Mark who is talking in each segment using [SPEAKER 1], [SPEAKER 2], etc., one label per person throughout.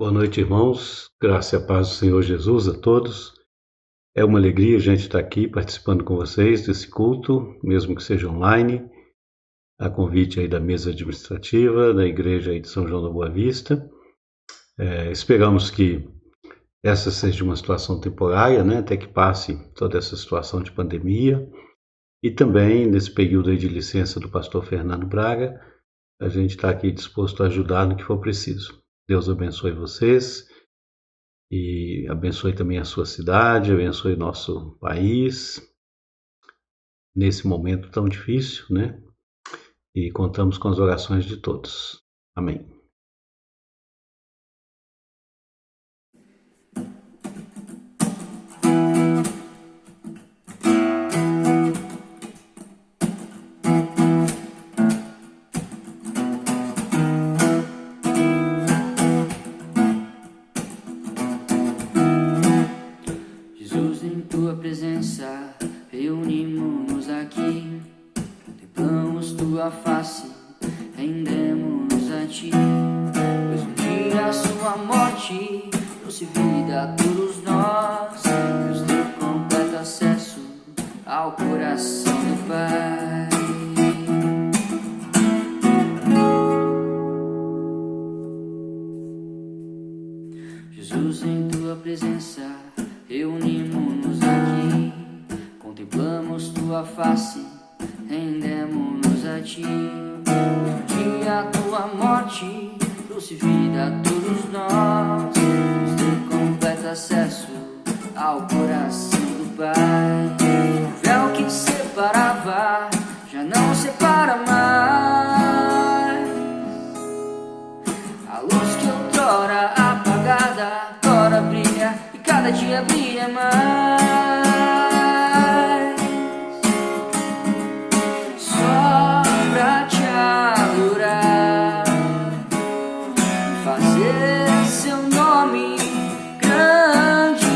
[SPEAKER 1] Boa noite, irmãos. Graça e a paz do Senhor Jesus a todos. É uma alegria a gente estar aqui participando com vocês desse culto, mesmo que seja online, a convite aí da mesa administrativa da igreja aí de São João da Boa Vista. Esperamos que essa seja uma situação temporária, né, até que passe toda essa situação de pandemia. E também, nesse período aí de licença do pastor Fernando Braga, a gente está aqui disposto a ajudar no que for preciso. Deus abençoe vocês. E abençoe também a sua cidade, abençoe nosso país, nesse momento tão difícil, né? E contamos com as orações de todos. Amém.
[SPEAKER 2] Jesus, em tua presença, reunimos-nos aqui, contemplamos tua face, rendemos-nos a ti, pois um dia a sua morte trouxe vida a todos nós, nos deu completo acesso ao coração do Pai. Jesus, em tua presença, reunimos-nos aqui, contemplamos tua face, rendemos-nos a ti. Um dia a tua morte trouxe vida a todos nós, nos deu completo acesso ao coração do Pai. O véu que separava já não separa mais, a luz que outrora apagada agora brilha e cada dia brilha mais. Só pra te adorar, fazer seu nome grande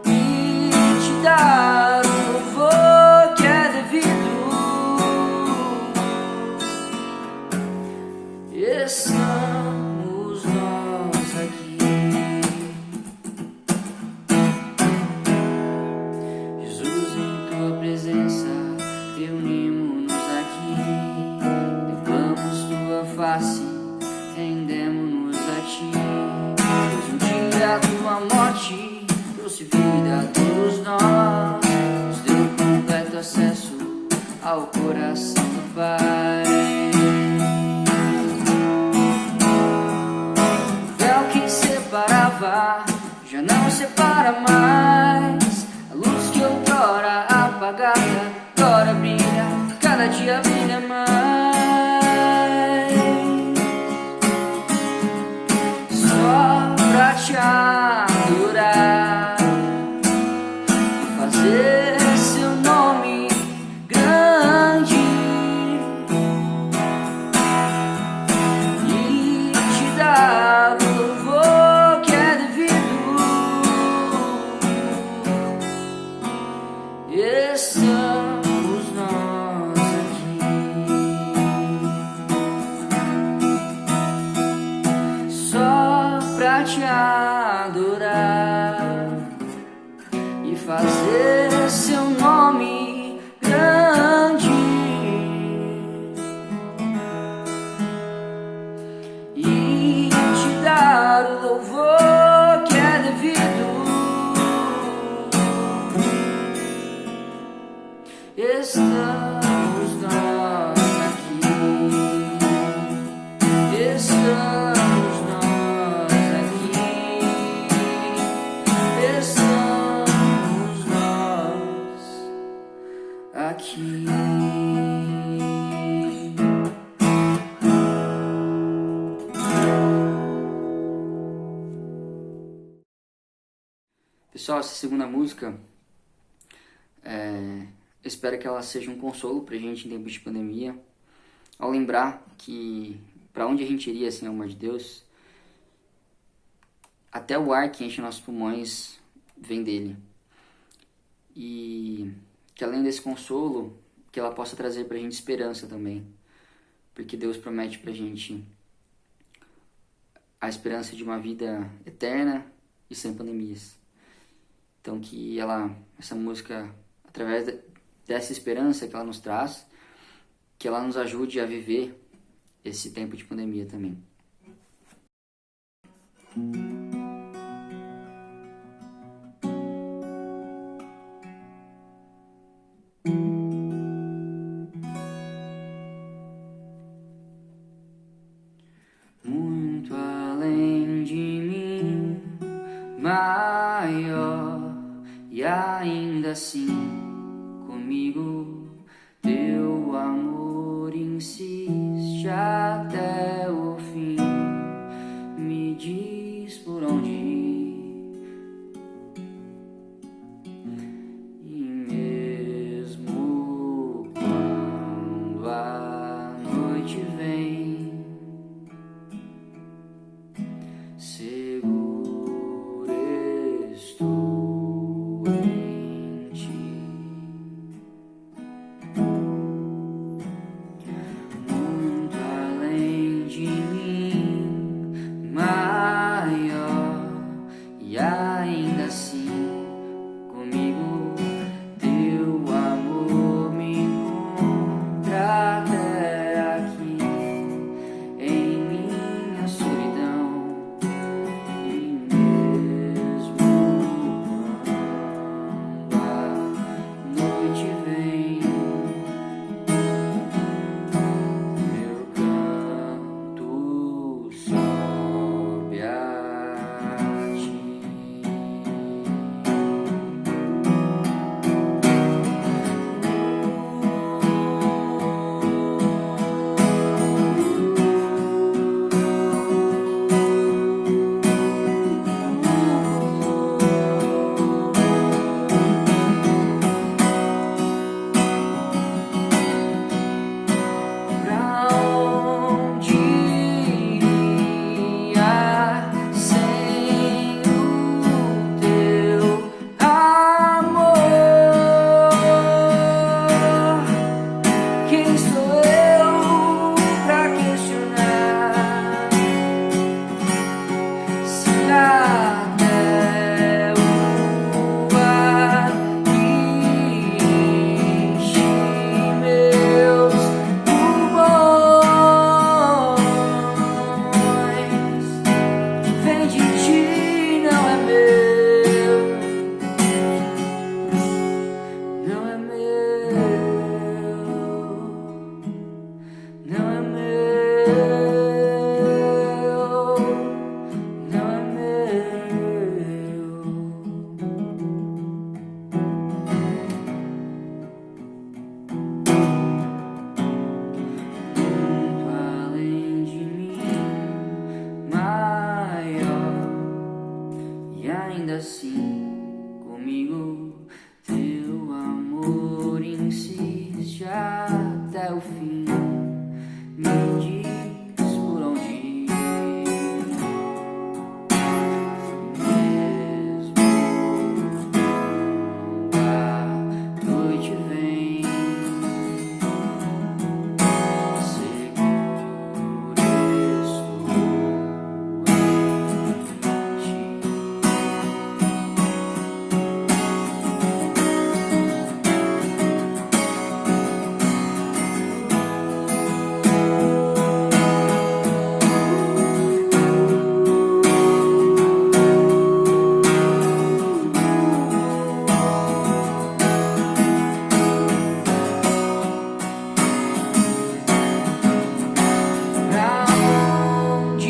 [SPEAKER 2] e te dar o louvor que é devido. Estamos nós aqui. Jesus, em tua presença, reunimos-nos aqui, contemplamos tua face, rendemos-nos a ti, pois um dia a tua morte trouxe vida a todos nós, nos deu completo acesso ao coração do Pai. Já não separa mais, a luz que outrora apagada agora brilha, cada dia brilha mais. Só pra te adorar, fazer seu nome grande e te dar o louvor que é devido. Estamos nós aqui. Só pra te adorar e fazer seu nome grande e te dar o louvor que é devido. Estamos nós aqui. Estamos nós aqui. Estamos nós aqui. Pessoal, essa segunda música, eu espero que ela seja um consolo pra gente em tempos de pandemia, ao lembrar que pra onde a gente iria sem o amor de Deus, até o ar que enche nossos pulmões vem dele. E que além desse consolo, que ela possa trazer pra gente esperança também, porque Deus promete pra gente a esperança de uma vida eterna e sem pandemias. Então que essa música, através dessa esperança que ela nos traz, que ela nos ajude a viver esse tempo de pandemia também. Muito além de mim, maior, e ainda assim comigo teu amor insiste até o fim. Me diz por onde ir, e mesmo quando a noite vem, seguro estou em ti. Muito além de mim, maior, e ainda assim comigo teu amor me encontra até aqui em minha solidão. E mesmo quando a noite vem, meu canto sobe a ti. Pra onde iria sem o teu amor? Quem sou eu pra questionar se até o ar enche meus pulmões? Vem de ti, não é meu, não é meu, não é meu, não é meu. Muito além de mim, maior, e ainda assim comigo teu amor insiste até o fim. Me diz por onde ir, mesmo quando a noite vem, seguro estou em ti. Pra onde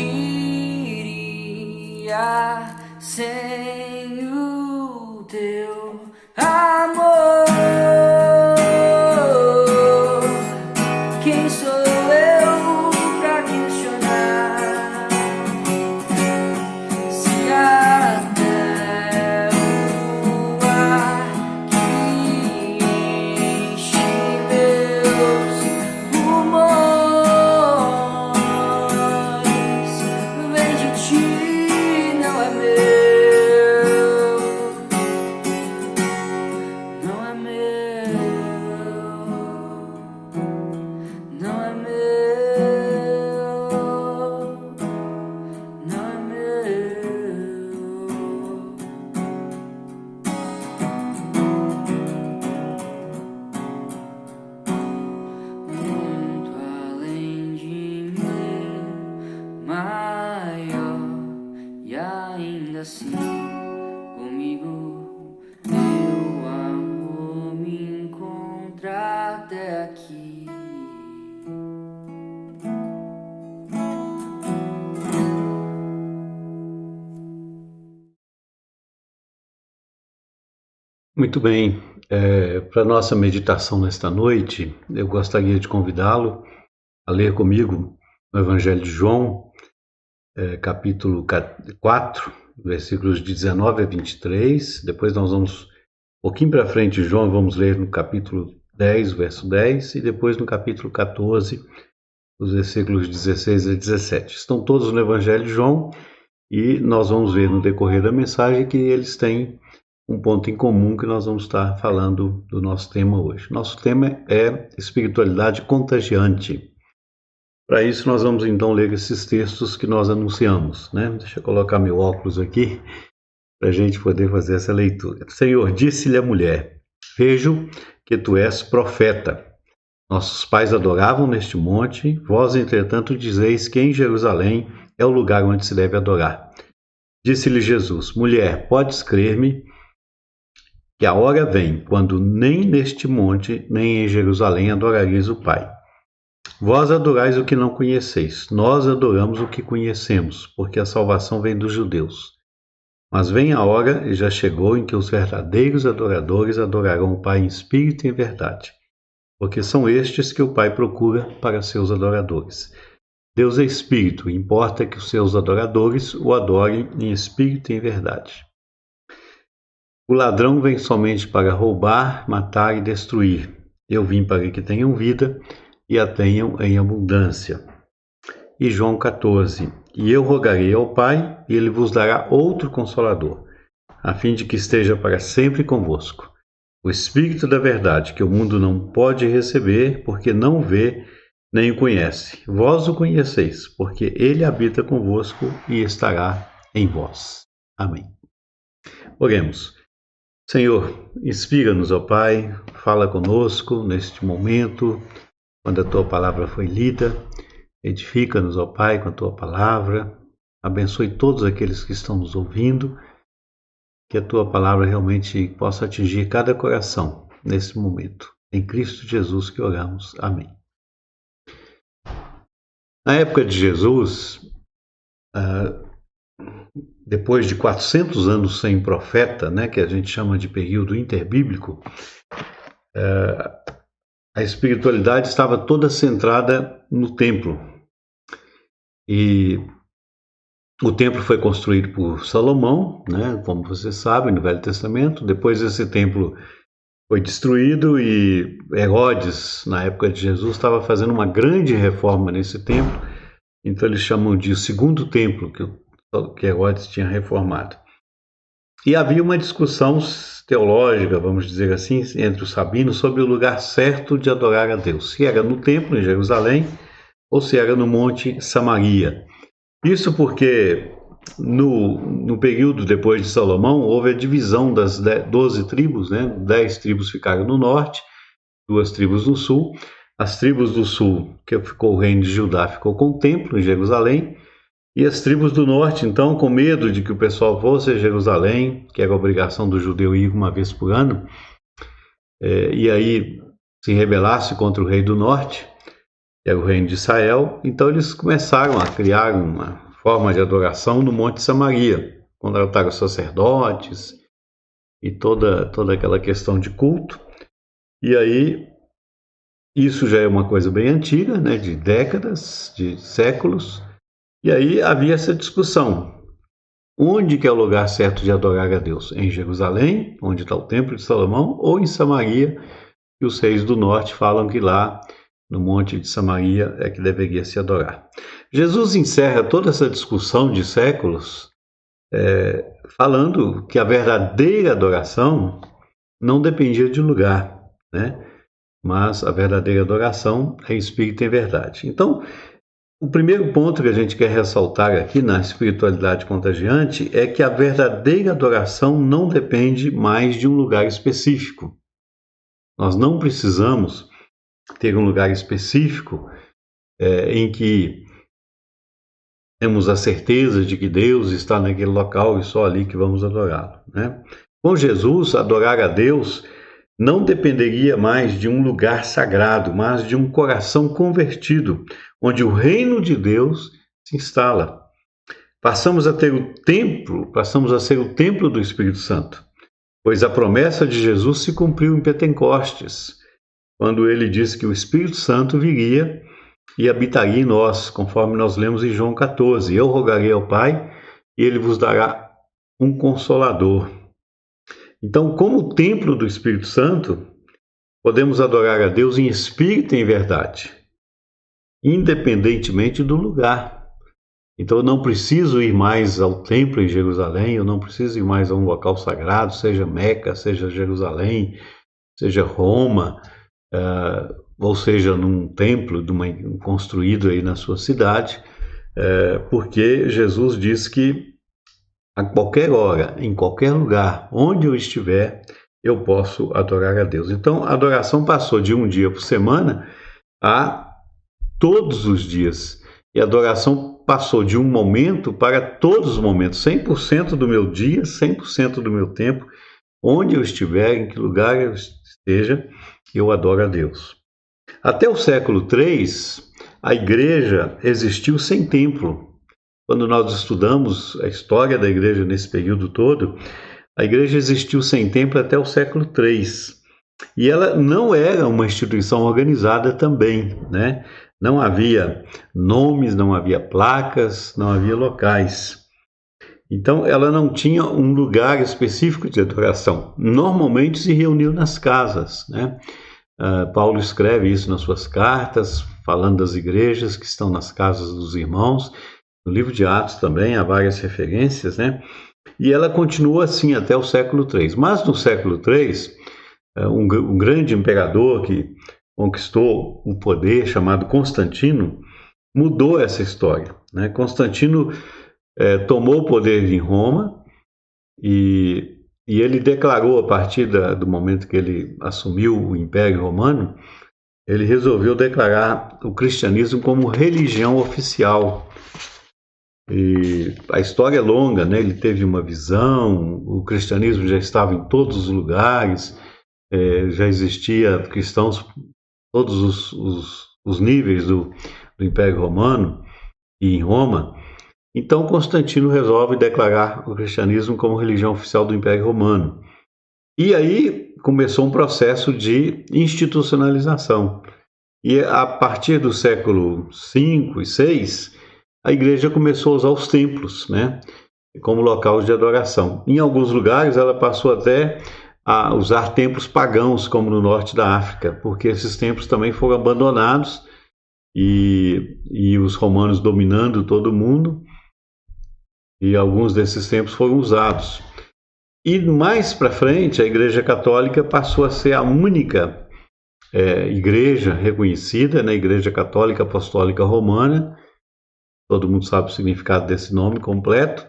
[SPEAKER 2] iria sem o teu amor? Quem sou eu pra questionar se até o ar que enche meus pulmões vem de ti, não é meu,
[SPEAKER 1] Muito bem. Para nossa meditação nesta noite, eu gostaria de convidá-lo a ler comigo o Evangelho de João, capítulo 4, versículos de 19 a 23. Depois nós vamos, um pouquinho para frente de João, vamos ler no capítulo 10, verso 10, e depois no capítulo 14, os versículos 16 a 17. Estão todos no Evangelho de João e nós vamos ver no decorrer da mensagem que eles têm um ponto em comum que nós vamos estar falando do nosso tema hoje. Nosso tema é espiritualidade contagiante. Para isso nós vamos então ler esses textos que nós anunciamos, né? Deixa eu colocar meu óculos aqui para a gente poder fazer essa leitura. Senhor, disse-lhe a mulher: vejo que tu és profeta. Nossos pais adoravam neste monte, vós, entretanto, dizeis que em Jerusalém é o lugar onde se deve adorar. Disse-lhe Jesus: mulher, podes crer-me que a hora vem, quando nem neste monte, nem em Jerusalém adorareis o Pai. Vós adorais o que não conheceis, nós adoramos o que conhecemos, porque a salvação vem dos judeus. Mas vem a hora, e já chegou, em que os verdadeiros adoradores adorarão o Pai em espírito e em verdade, porque são estes que o Pai procura para seus adoradores. Deus é espírito, e importa que os seus adoradores o adorem em espírito e em verdade. O ladrão vem somente para roubar, matar e destruir. Eu vim para que tenham vida e a tenham em abundância. E João 14. E eu rogarei ao Pai, e ele vos dará outro Consolador, a fim de que esteja para sempre convosco. O Espírito da verdade, que o mundo não pode receber, porque não vê nem o conhece. Vós o conheceis, porque ele habita convosco e estará em vós. Amém. Oremos. Senhor, inspira-nos, ó Pai, fala conosco neste momento, quando a Tua palavra foi lida, edifica-nos, ó Pai, com a Tua palavra, abençoe todos aqueles que estão nos ouvindo, que a Tua palavra realmente possa atingir cada coração nesse momento. Em Cristo Jesus que oramos. Amém. Na época de Jesus, depois de 400 anos sem profeta, né, que a gente chama de período interbíblico, a espiritualidade estava toda centrada no templo. E o templo foi construído por Salomão, né, como você sabe, no Velho Testamento. Depois esse templo foi destruído e Herodes, na época de Jesus, estava fazendo uma grande reforma nesse templo. Então eles chamam de segundo templo que Herodes tinha reformado. E havia uma discussão teológica, vamos dizer assim, entre os sabinos sobre o lugar certo de adorar a Deus. Se era no templo, em Jerusalém, ou se era no Monte Samaria. Isso porque no período depois de Salomão, houve a divisão das 12 tribos, né? 10 tribos ficaram no norte, 2 tribos no sul. As tribos do sul, que ficou o reino de Judá, ficou com o templo em Jerusalém. E as tribos do norte, então, com medo de que o pessoal fosse a Jerusalém, que era a obrigação do judeu ir uma vez por ano, e aí se rebelasse contra o rei do norte, que era o reino de Israel, então eles começaram a criar uma forma de adoração no Monte Samaria, contrataram os sacerdotes e toda aquela questão de culto. E aí, isso já é uma coisa bem antiga, né, de décadas, de séculos. E aí havia essa discussão. Onde que é o lugar certo de adorar a Deus? Em Jerusalém, onde está o Templo de Salomão, ou em Samaria, que os reis do norte falam que lá, no Monte de Samaria, é que deveria se adorar. Jesus encerra toda essa discussão de séculos falando que a verdadeira adoração não dependia de lugar, né? Mas a verdadeira adoração é espírito e verdade. Então, o primeiro ponto que a gente quer ressaltar aqui na espiritualidade contagiante é que a verdadeira adoração não depende mais de um lugar específico. Nós não precisamos ter um lugar específico em que temos a certeza de que Deus está naquele local e só ali que vamos adorá-lo, né? Com Jesus, adorar a Deus não dependeria mais de um lugar sagrado, mas de um coração convertido, onde o reino de Deus se instala. Passamos a ser o templo do Espírito Santo. pois a promessa de Jesus se cumpriu em Pentecostes, quando ele disse que o Espírito Santo viria e habitaria em nós, conforme nós lemos em João 14. Eu rogarei ao Pai e ele vos dará um Consolador. Então, como templo do Espírito Santo, podemos adorar a Deus em espírito e em verdade, independentemente do lugar. Então, eu não preciso ir mais ao templo em Jerusalém, eu não preciso ir mais a um local sagrado, seja Meca, seja Jerusalém, seja Roma, ou seja, num templo construído aí na sua cidade, porque Jesus diz que a qualquer hora, em qualquer lugar, onde eu estiver, eu posso adorar a Deus. Então, a adoração passou de um dia por semana a todos os dias. E a adoração passou de um momento para todos os momentos, 100% do meu dia, 100% do meu tempo, onde eu estiver, em que lugar eu esteja, eu adoro a Deus. Até o século III, a igreja existiu sem templo. Quando nós estudamos a história da igreja nesse período todo, a igreja existiu sem templo até o século III. E ela não era uma instituição organizada também, né? Não havia nomes, não havia placas, não havia locais. Então, ela não tinha um lugar específico de adoração. Normalmente se reuniu nas casas, né? Paulo escreve isso nas suas cartas, falando das igrejas que estão nas casas dos irmãos. No livro de Atos também há várias referências, né? E ela continuou assim até o século III. Mas no século III, um grande imperador que conquistou o poder, chamado Constantino, mudou essa história, né? Constantino tomou o poder em Roma e ele declarou, a partir do momento que ele assumiu o Império Romano, ele resolveu declarar o cristianismo como religião oficial. E a história é longa, né? Ele teve uma visão, o cristianismo já estava em todos os lugares, já existia cristãos todos os níveis do Império Romano e em Roma. Então Constantino resolve declarar o cristianismo como religião oficial do Império Romano. E aí começou um processo de institucionalização. E a partir do século V e VI, a igreja começou a usar os templos, né, como local de adoração. Em alguns lugares ela passou até a usar templos pagãos, como no norte da África, porque esses templos também foram abandonados e os romanos dominando todo mundo, e alguns desses templos foram usados. E mais para frente, a Igreja Católica passou a ser a única igreja reconhecida, né, Igreja Católica Apostólica Romana. Todo mundo sabe o significado desse nome completo.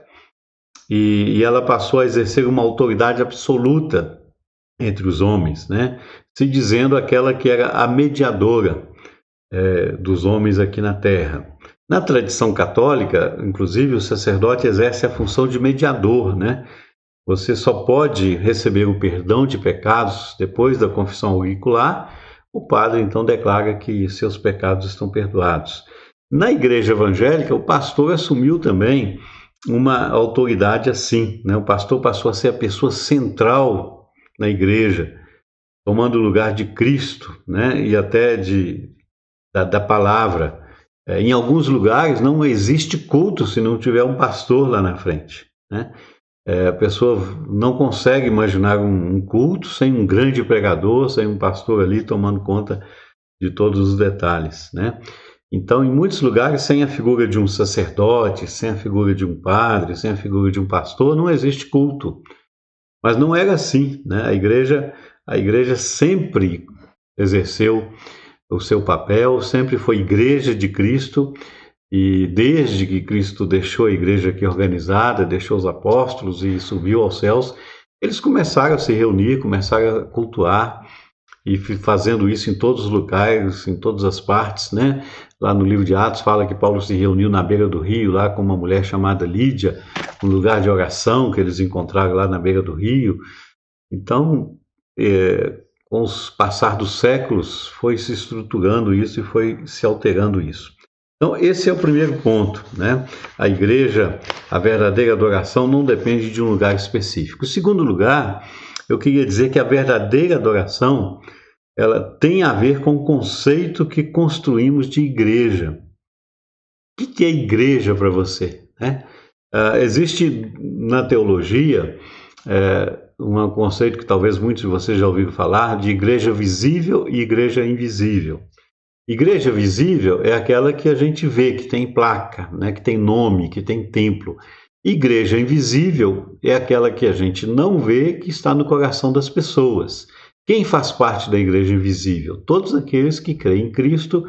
[SPEAKER 1] E ela passou a exercer uma autoridade absoluta entre os homens, né, se dizendo aquela que era a mediadora dos homens aqui na Terra. Na tradição católica, inclusive, o sacerdote exerce a função de mediador, né? Você só pode receber o perdão de pecados depois da confissão auricular. O padre, então, declara que seus pecados estão perdoados. Na igreja evangélica, o pastor assumiu também uma autoridade assim, né? O pastor passou a ser a pessoa central na igreja, tomando o lugar de Cristo, né? E até da palavra. Em alguns lugares não existe culto se não tiver um pastor lá na frente, né? A pessoa não consegue imaginar um culto sem um grande pregador, sem um pastor ali tomando conta de todos os detalhes, né? Então, em muitos lugares, sem a figura de um sacerdote, sem a figura de um padre, sem a figura de um pastor, não existe culto. Mas não era assim, né? A igreja sempre exerceu o seu papel, sempre foi igreja de Cristo, e desde que Cristo deixou a igreja aqui organizada, deixou os apóstolos e subiu aos céus, eles começaram a se reunir, começaram a cultuar, e fazendo isso em todos os lugares, em todas as partes, né? Lá no livro de Atos fala que Paulo se reuniu na beira do rio, lá com uma mulher chamada Lídia, um lugar de oração que eles encontraram lá na beira do rio. Então, com o passar dos séculos, foi se estruturando isso e foi se alterando isso. Então, esse é o primeiro ponto, né? A igreja, a verdadeira adoração não depende de um lugar específico. O segundo lugar, eu queria dizer que a verdadeira adoração, ela tem a ver com o conceito que construímos de igreja. O que é igreja para você, né? Existe na teologia um conceito que talvez muitos de vocês já ouviram falar, de igreja visível e igreja invisível. Igreja visível é aquela que a gente vê, que tem placa, né, que tem nome, que tem templo. Igreja invisível é aquela que a gente não vê, que está no coração das pessoas. Quem faz parte da igreja invisível? Todos aqueles que creem em Cristo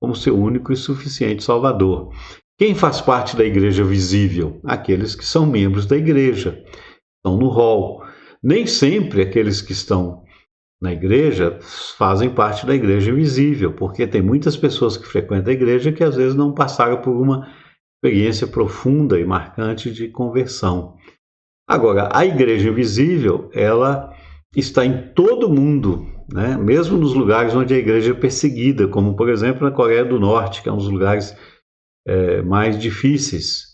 [SPEAKER 1] como seu único e suficiente Salvador. Quem faz parte da igreja visível? Aqueles que são membros da igreja, estão no rol. Nem sempre aqueles que estão na igreja fazem parte da igreja invisível, porque tem muitas pessoas que frequentam a igreja que às vezes não passaram por uma experiência profunda e marcante de conversão. Agora, a igreja invisível, ela está em todo mundo, né? Mesmo nos lugares onde a igreja é perseguida, como por exemplo na Coreia do Norte, que é um dos lugares mais difíceis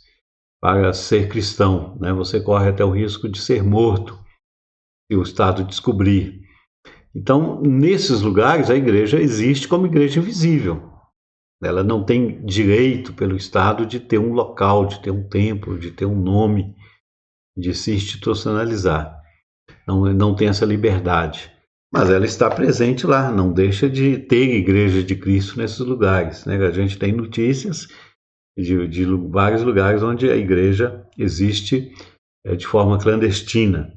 [SPEAKER 1] para ser cristão, né? Você corre até o risco de ser morto se o Estado descobrir. Então, nesses lugares, a igreja existe como igreja invisível. Ela não tem direito pelo Estado de ter um local, de ter um templo, de ter um nome, de se institucionalizar. Não tem essa liberdade. Mas ela está presente lá, não deixa de ter igreja de Cristo nesses lugares, né? A gente tem notícias de vários lugares onde a igreja existe de forma clandestina.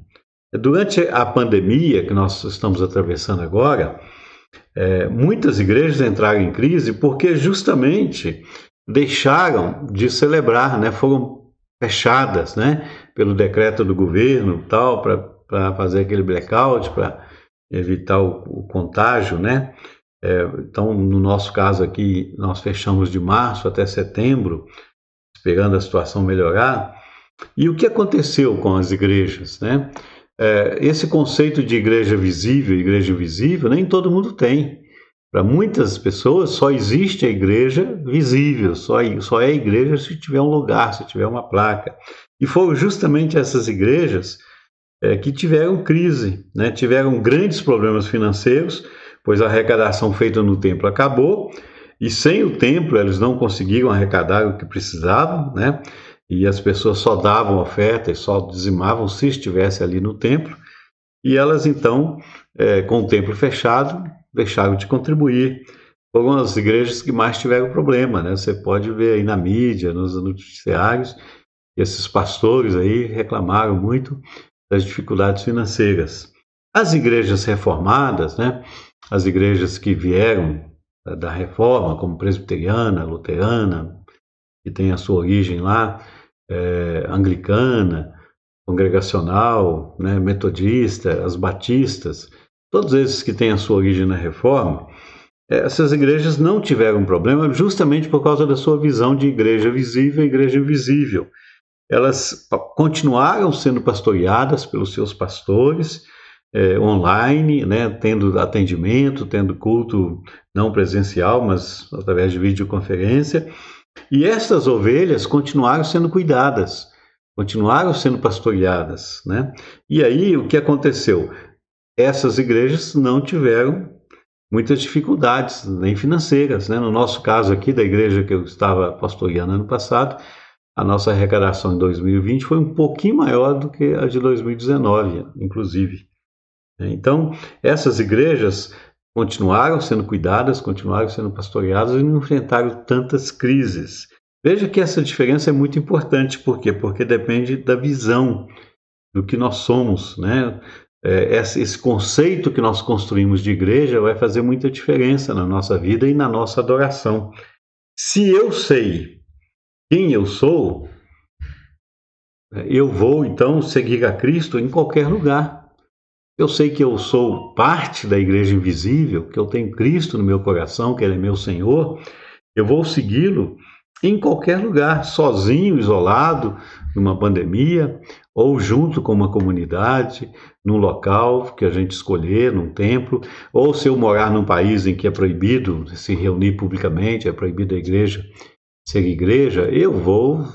[SPEAKER 1] Durante a pandemia que nós estamos atravessando agora, muitas igrejas entraram em crise porque justamente deixaram de celebrar, né? Foram fechadas, né? Pelo decreto do governo tal, para fazer aquele blackout, para evitar o contágio, né? Então, no nosso caso aqui, nós fechamos de março até setembro, esperando a situação melhorar. E o que aconteceu com as igrejas, né? Esse conceito de igreja visível e igreja invisível, nem todo mundo tem. Para muitas pessoas, só existe a igreja visível, só é igreja se tiver um lugar, se tiver uma placa. E foram justamente essas igrejas que tiveram crise, né? Tiveram grandes problemas financeiros, pois a arrecadação feita no templo acabou, e sem o templo eles não conseguiram arrecadar o que precisavam, né? E as pessoas só davam oferta e só dizimavam se estivesse ali no templo, e elas então, com o templo fechado, deixaram de contribuir. Foram as igrejas que mais tiveram problema, né? Você pode ver aí na mídia, nos noticiários, esses pastores aí reclamaram muito das dificuldades financeiras. As igrejas reformadas, né? As igrejas que vieram da reforma, como presbiteriana, luterana, que tem a sua origem lá, anglicana, congregacional, né, metodista, as batistas, todos esses que têm a sua origem na reforma, essas igrejas não tiveram problema justamente por causa da sua visão de igreja visível e igreja invisível. Elas continuaram sendo pastoreadas pelos seus pastores online, né, tendo atendimento, tendo culto não presencial, mas através de videoconferência. E essas ovelhas continuaram sendo cuidadas, continuaram sendo pastoreadas, né? E aí o que aconteceu? Essas igrejas não tiveram muitas dificuldades, nem financeiras, né? No nosso caso aqui, da igreja que eu estava pastoreando ano passado, a nossa arrecadação em 2020 foi um pouquinho maior do que a de 2019, inclusive. Então, essas igrejas continuaram sendo cuidadas, continuaram sendo pastoreadas e não enfrentaram tantas crises. Veja que essa diferença é muito importante. Por quê? Porque depende da visão do que nós somos, né? Esse conceito que nós construímos de igreja vai fazer muita diferença na nossa vida e na nossa adoração. Se eu sei quem eu sou, eu vou então seguir a Cristo em qualquer lugar. Eu sei que eu sou parte da igreja invisível, que eu tenho Cristo no meu coração, que Ele é meu Senhor. Eu vou segui-lo em qualquer lugar, sozinho, isolado, numa pandemia, ou junto com uma comunidade, num local que a gente escolher, num templo, ou se eu morar num país em que é proibido se reunir publicamente, é proibido a igreja ser igreja, eu vou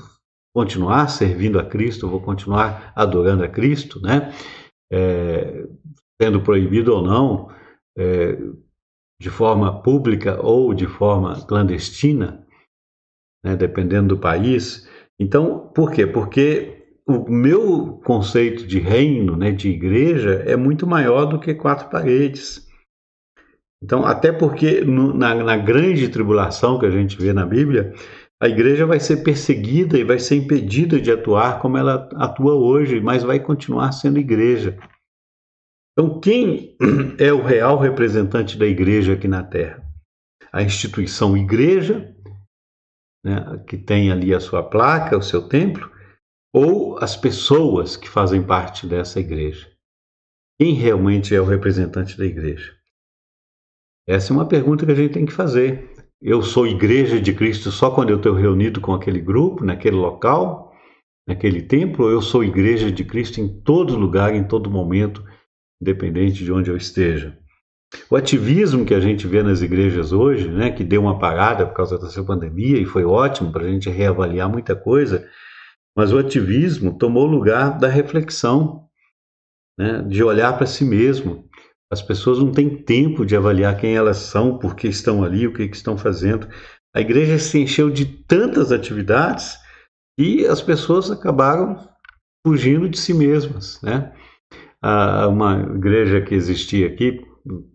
[SPEAKER 1] continuar servindo a Cristo, vou continuar adorando a Cristo, né? sendo proibido ou não, de forma pública ou de forma clandestina, né, dependendo do país. Então, por quê? Porque o meu conceito de reino, né, de igreja, é muito maior do que quatro paredes. Então, até porque na grande tribulação que a gente vê na Bíblia, a igreja vai ser perseguida e vai ser impedida de atuar como ela atua hoje, mas vai continuar sendo igreja. Então, quem é o real representante da igreja aqui na Terra? A instituição igreja, né, que tem ali a sua placa, o seu templo, ou as pessoas que fazem parte dessa igreja? Quem realmente é o representante da igreja? Essa é uma pergunta que a gente tem que fazer. Eu sou igreja de Cristo só quando eu estou reunido com aquele grupo, naquele local, naquele templo, ou eu sou igreja de Cristo em todo lugar, em todo momento, independente de onde eu esteja? O ativismo que a gente vê nas igrejas hoje, né, que deu uma parada por causa dessa pandemia e foi ótimo para a gente reavaliar muita coisa, mas o ativismo tomou lugar da reflexão, né, de olhar para si mesmo. As pessoas não têm tempo de avaliar quem elas são, por que estão ali, o que estão fazendo. A igreja se encheu de tantas atividades e as pessoas acabaram fugindo de si mesmas, né? Uma igreja que existia aqui,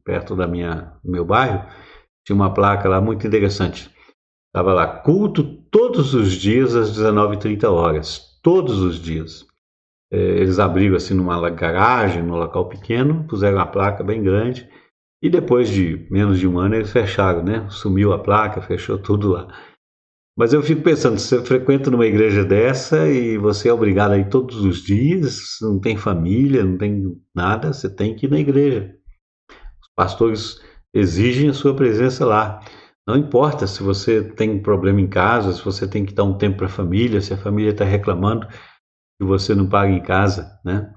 [SPEAKER 1] perto do meu bairro, tinha uma placa lá muito interessante. Estava lá, culto todos os dias às 19h30, todos os dias. Eles abriram assim numa garagem, num local pequeno, puseram uma placa bem grande e depois de menos de um ano eles fecharam, né? Sumiu a placa, fechou tudo lá. Mas eu fico pensando, você frequenta numa igreja dessa e você é obrigado a ir todos os dias, não tem família, não tem nada, você tem que ir na igreja. Os pastores exigem a sua presença lá. Não importa se você tem um problema em casa, se você tem que dar um tempo para a família, se a família está reclamando que você não paga em casa, né?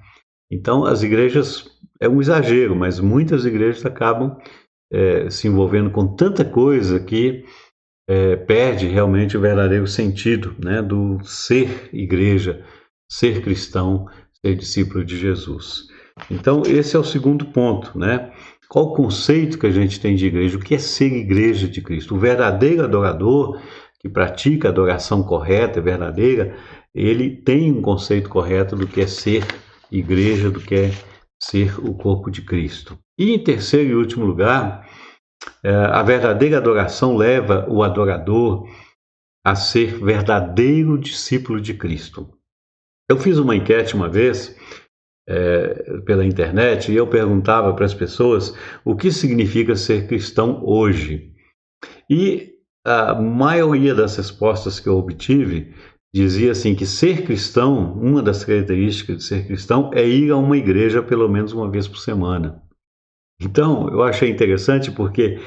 [SPEAKER 1] Então, as igrejas, é um exagero, mas muitas igrejas acabam se envolvendo com tanta coisa que perde realmente o verdadeiro sentido, né, do ser igreja, ser cristão, ser discípulo de Jesus. Então, esse é o segundo ponto, né? Qual o conceito que a gente tem de igreja? O que é ser igreja de Cristo? O verdadeiro adorador, que pratica a adoração correta, verdadeira, ele tem um conceito correto do que é ser igreja, do que é ser o corpo de Cristo. E em terceiro e último lugar, a verdadeira adoração leva o adorador a ser verdadeiro discípulo de Cristo. Eu fiz uma enquete uma vez pela internet e eu perguntava para as pessoas o que significa ser cristão hoje. E a maioria das respostas que eu obtive dizia assim que ser cristão, uma das características de ser cristão é ir a uma igreja pelo menos uma vez por semana. Então, eu achei interessante porque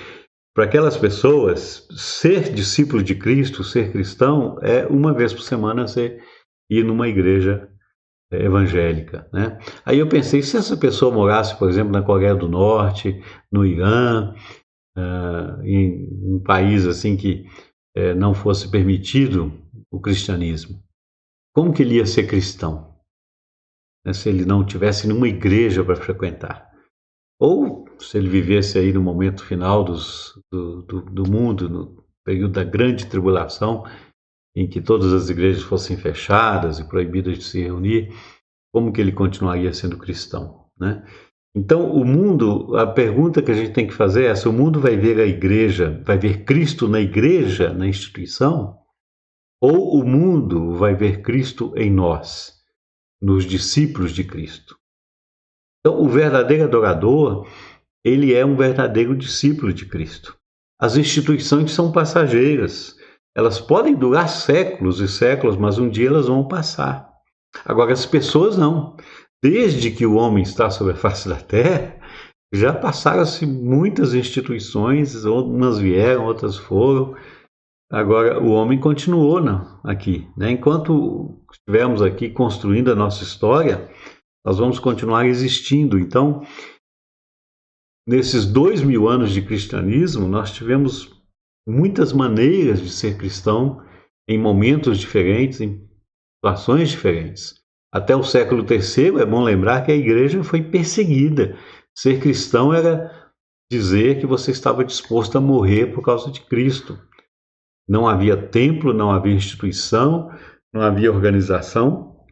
[SPEAKER 1] para aquelas pessoas, ser discípulo de Cristo, ser cristão, é uma vez por semana você ir numa igreja evangélica, né? Aí eu pensei, se essa pessoa morasse, por exemplo, na Coreia do Norte, no Irã, em um país assim que não fosse permitido o cristianismo, como que ele ia ser cristão, né, se ele não tivesse nenhuma igreja para frequentar? Ou se ele vivesse aí no momento final do mundo, no período da grande tribulação, em que todas as igrejas fossem fechadas e proibidas de se reunir, como que ele continuaria sendo cristão, né? Então, o mundo, a pergunta que a gente tem que fazer é essa: o mundo vai ver a igreja, vai ver Cristo na igreja, na instituição? Ou o mundo vai ver Cristo em nós, nos discípulos de Cristo? Então, o verdadeiro adorador, ele é um verdadeiro discípulo de Cristo. As instituições são passageiras. Elas podem durar séculos e séculos, mas um dia elas vão passar. Agora, as pessoas não. Desde que o homem está sobre a face da terra, já passaram-se muitas instituições, umas vieram, outras foram. Agora, o homem continuou aqui, né? Enquanto estivermos aqui construindo a nossa história, nós vamos continuar existindo. Então, nesses 2000 anos de cristianismo, nós tivemos muitas maneiras de ser cristão em momentos diferentes, em situações diferentes. Até o século III, é bom lembrar que a igreja foi perseguida. Ser cristão era dizer que você estava disposto a morrer por causa de Cristo. Não havia templo, não havia instituição, não havia organização.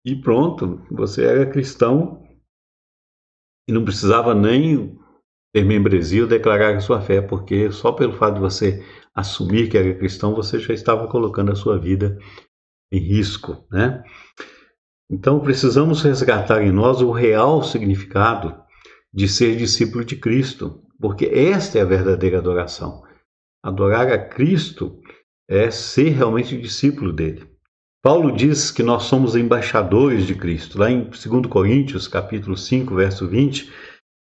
[SPEAKER 1] E pronto, você era cristão e não precisava nem ter membresia ou declarar a sua fé, porque só pelo fato de você assumir que era cristão, você já estava colocando a sua vida em risco, né? Então precisamos resgatar em nós o real significado de ser discípulo de Cristo, porque esta é a verdadeira adoração. Adorar a Cristo é ser realmente discípulo dele. Paulo diz que nós somos embaixadores de Cristo. Lá em 2 Coríntios, capítulo 5, verso 20,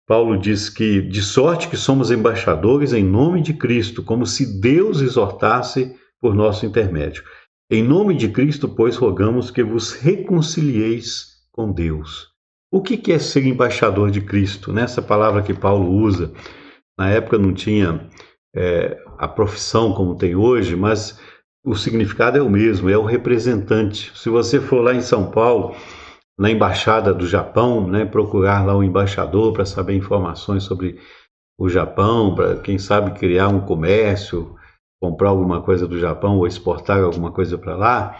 [SPEAKER 1] Paulo diz que, de sorte que somos embaixadores em nome de Cristo, como se Deus exortasse por nosso intermédio. Em nome de Cristo, pois, rogamos que vos reconcilieis com Deus. O que é ser embaixador de Cristo? Nessa palavra que Paulo usa, na época não tinha a profissão como tem hoje, mas o significado é o mesmo, é o representante. Se você for lá em São Paulo, na Embaixada do Japão, né, procurar lá um embaixador para saber informações sobre o Japão, para, quem sabe, criar um comércio, comprar alguma coisa do Japão ou exportar alguma coisa para lá,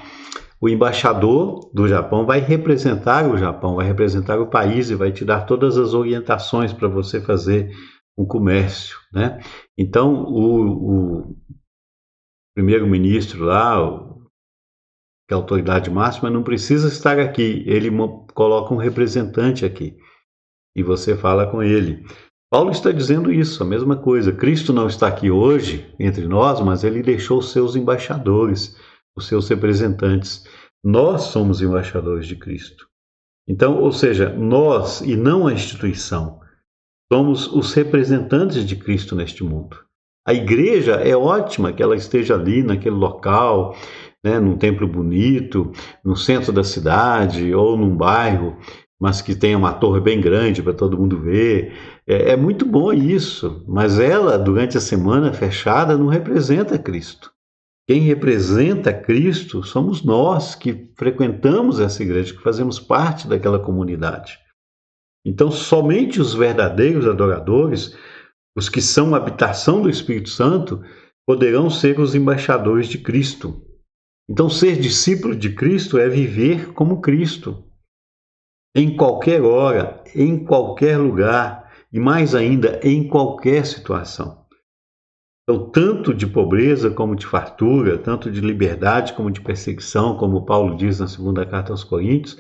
[SPEAKER 1] o embaixador do Japão vai representar o Japão, vai representar o país e vai te dar todas as orientações para você fazer um comércio, né? Então, o primeiro-ministro lá, que é a autoridade máxima, não precisa estar aqui. Ele coloca um representante aqui e você fala com ele. Paulo está dizendo isso, a mesma coisa. Cristo não está aqui hoje entre nós, mas ele deixou os seus embaixadores, os seus representantes. Nós somos embaixadores de Cristo. Então, ou seja, nós e não a instituição, somos os representantes de Cristo neste mundo. A igreja é ótima que ela esteja ali naquele local, né, num templo bonito, no centro da cidade ou num bairro, mas que tenha uma torre bem grande para todo mundo ver. É muito bom isso, mas ela, durante a semana fechada, não representa Cristo. Quem representa Cristo somos nós que frequentamos essa igreja, que fazemos parte daquela comunidade. Então, somente os verdadeiros adoradores, os que são a habitação do Espírito Santo, poderão ser os embaixadores de Cristo. Então, ser discípulo de Cristo é viver como Cristo, em qualquer hora, em qualquer lugar e, mais ainda, em qualquer situação. Então, tanto de pobreza como de fartura, tanto de liberdade como de perseguição, como Paulo diz na segunda carta aos Coríntios,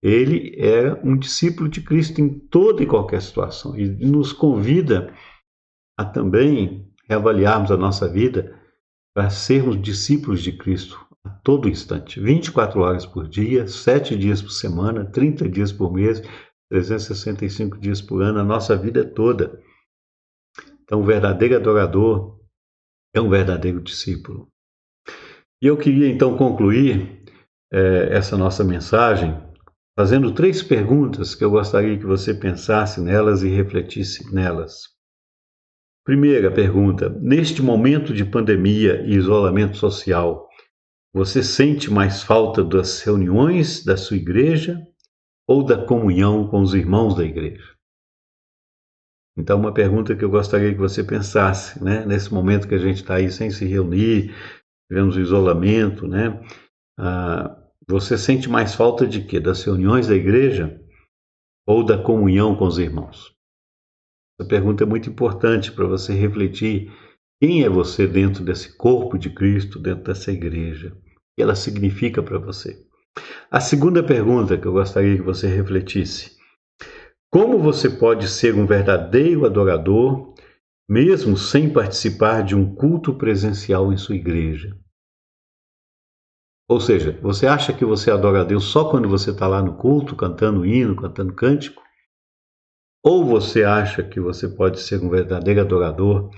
[SPEAKER 1] ele era um discípulo de Cristo em toda e qualquer situação e nos convida a também reavaliarmos a nossa vida para sermos discípulos de Cristo a todo instante, 24 horas por dia, 7 dias por semana, 30 dias por mês, 365 dias por ano, a nossa vida toda. Então, o verdadeiro adorador é um verdadeiro discípulo. E eu queria então concluir essa nossa mensagem fazendo 3 perguntas que eu gostaria que você pensasse nelas e refletisse nelas. Primeira pergunta: neste momento de pandemia e isolamento social, você sente mais falta das reuniões da sua igreja ou da comunhão com os irmãos da igreja? Então, uma pergunta que eu gostaria que você pensasse, né? Nesse momento que a gente está aí sem se reunir, tivemos isolamento, né? Você sente mais falta de quê? Das reuniões da igreja ou da comunhão com os irmãos? Essa pergunta é muito importante para você refletir quem é você dentro desse corpo de Cristo, dentro dessa igreja. O que ela significa para você. A segunda pergunta que eu gostaria que você refletisse: como você pode ser um verdadeiro adorador mesmo sem participar de um culto presencial em sua igreja? Ou seja, você acha que você adora a Deus só quando você está lá no culto, cantando hino, cantando cântico? Ou você acha que você pode ser um verdadeiro adorador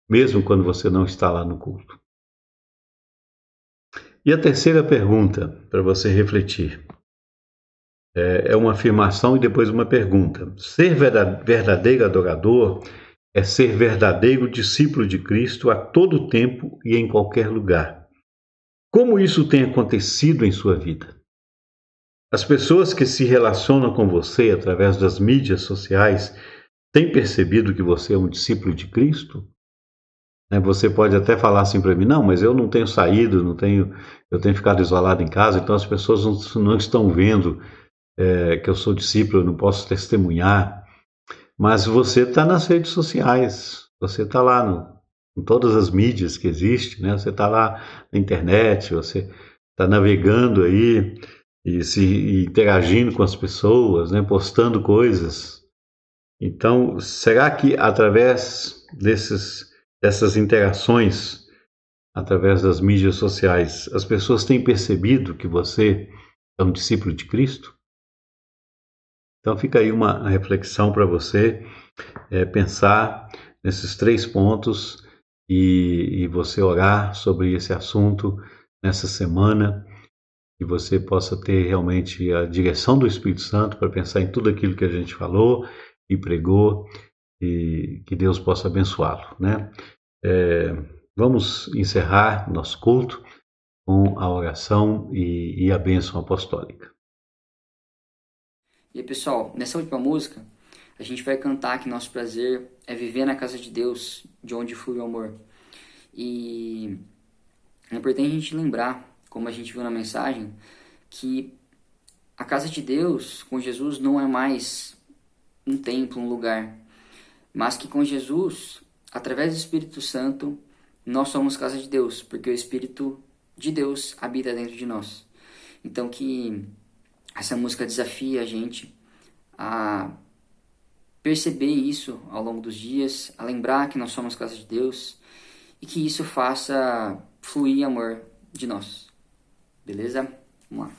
[SPEAKER 1] mesmo quando você não está lá no culto? E a terceira pergunta para você refletir é uma afirmação e depois uma pergunta. Ser verdadeiro adorador é ser verdadeiro discípulo de Cristo a todo tempo e em qualquer lugar. Como isso tem acontecido em sua vida? As pessoas que se relacionam com você através das mídias sociais têm percebido que você é um discípulo de Cristo? Você pode até falar assim para mim, não, mas eu não tenho saído, eu tenho ficado isolado em casa, então as pessoas não estão vendo que eu sou discípulo, eu não posso testemunhar. Mas você está nas redes sociais, você está lá em todas as mídias que existem, né? Você está lá na internet, você está navegando aí e interagindo com as pessoas, né? Postando coisas. Então, será que através dessas interações, através das mídias sociais, as pessoas têm percebido que você é um discípulo de Cristo? Então fica aí uma reflexão para você pensar nesses 3 pontos e você orar sobre esse assunto nessa semana, que você possa ter realmente a direção do Espírito Santo para pensar em tudo aquilo que a gente falou e pregou, e que Deus possa abençoá-lo, né? Vamos encerrar nosso culto com a oração e a bênção apostólica.
[SPEAKER 2] E aí, pessoal, nessa última música, a gente vai cantar que nosso prazer é viver na casa de Deus, de onde flui o amor. E é importante a gente lembrar, como a gente viu na mensagem, que a casa de Deus com Jesus não é mais um templo, um lugar, mas que com Jesus, através do Espírito Santo, nós somos casa de Deus, porque o Espírito de Deus habita dentro de nós. Então que essa música desafia a gente a perceber isso ao longo dos dias, a lembrar que nós somos casa de Deus e que isso faça fluir amor de nós. Beleza? Vamos lá.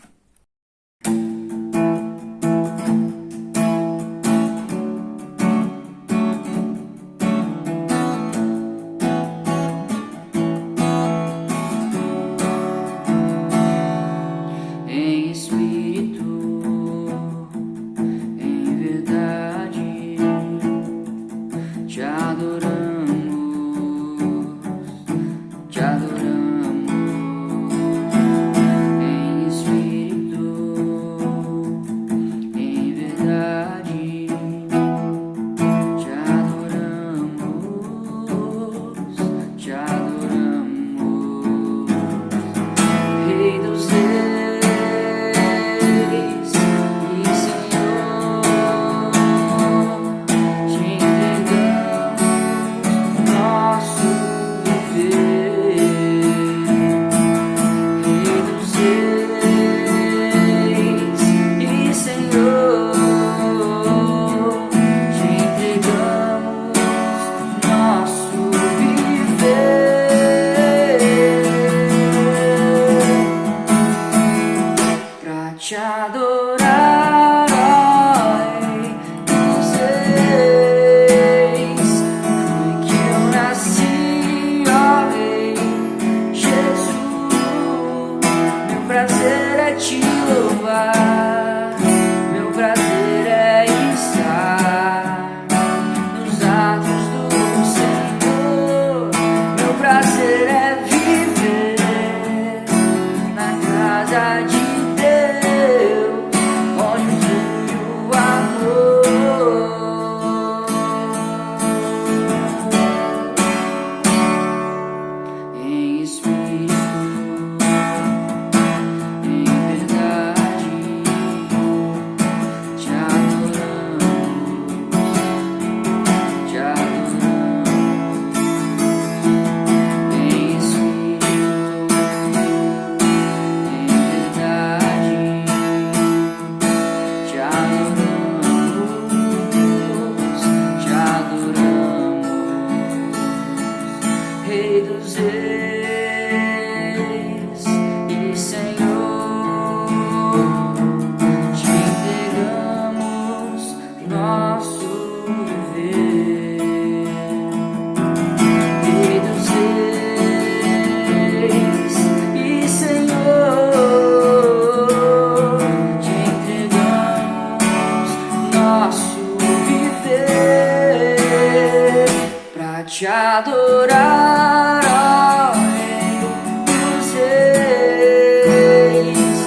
[SPEAKER 3] Te adorar, ó Rei dos Reis,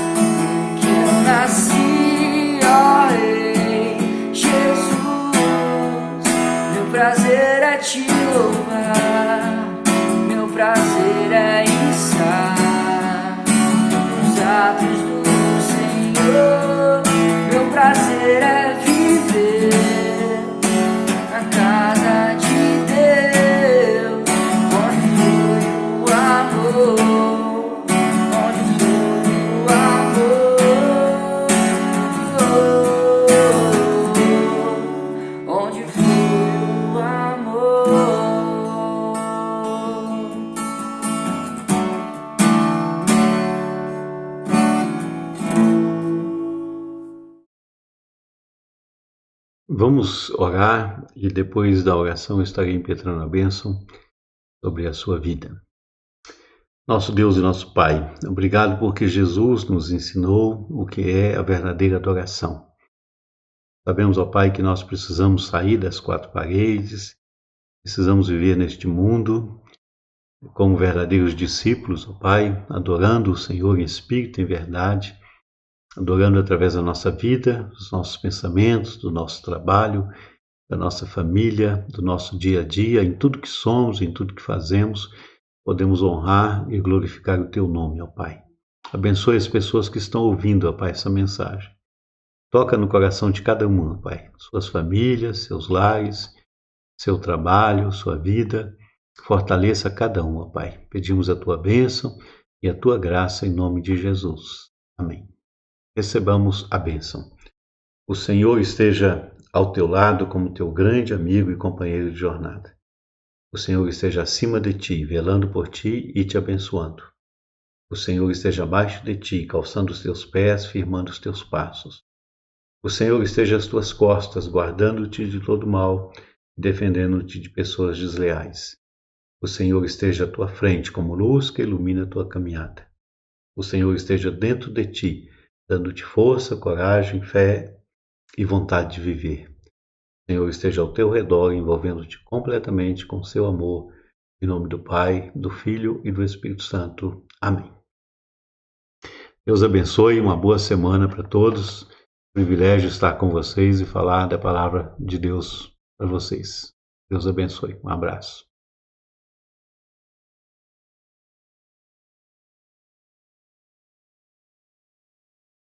[SPEAKER 3] que eu nasci. prazer é te louvar, meu prazer é estar nos atos do Senhor, meu prazer é viver na casa de Deus, onde flui o amor, onde flui o amor, onde flui o amor.
[SPEAKER 1] Vamos orar e depois da oração estarei impetrando a bênção sobre a sua vida. Nosso Deus e nosso Pai, obrigado porque Jesus nos ensinou o que é a verdadeira adoração. Sabemos, ó Pai, que nós precisamos sair das quatro paredes, precisamos viver neste mundo como verdadeiros discípulos, ó Pai, adorando o Senhor em espírito e em verdade, adorando através da nossa vida, dos nossos pensamentos, do nosso trabalho, da nossa família, do nosso dia a dia, em tudo que somos, em tudo que fazemos, podemos honrar e glorificar o Teu nome, ó Pai. Abençoe as pessoas que estão ouvindo, ó Pai, essa mensagem. Toca no coração de cada uma, ó Pai, suas famílias, seus lares, seu trabalho, sua vida. Fortaleça cada um, ó Pai. Pedimos a Tua bênção e a Tua graça em nome de Jesus. Amém. Recebamos a bênção. O Senhor esteja ao teu lado como teu grande amigo e companheiro de jornada. O Senhor esteja acima de ti, velando por ti e te abençoando. O Senhor esteja abaixo de ti, calçando os teus pés, firmando os teus passos. O Senhor esteja às tuas costas, guardando-te de todo mal e defendendo-te de pessoas desleais. O Senhor esteja à tua frente como luz que ilumina a tua caminhada. O Senhor esteja dentro de ti, dando-te força, coragem, fé e vontade de viver. O Senhor esteja ao teu redor, envolvendo-te completamente com seu amor. Em nome do Pai, do Filho e do Espírito Santo. Amém. Deus abençoe, uma boa semana para todos. Privilégio estar com vocês e falar da palavra de Deus para vocês. Deus abençoe. Um abraço.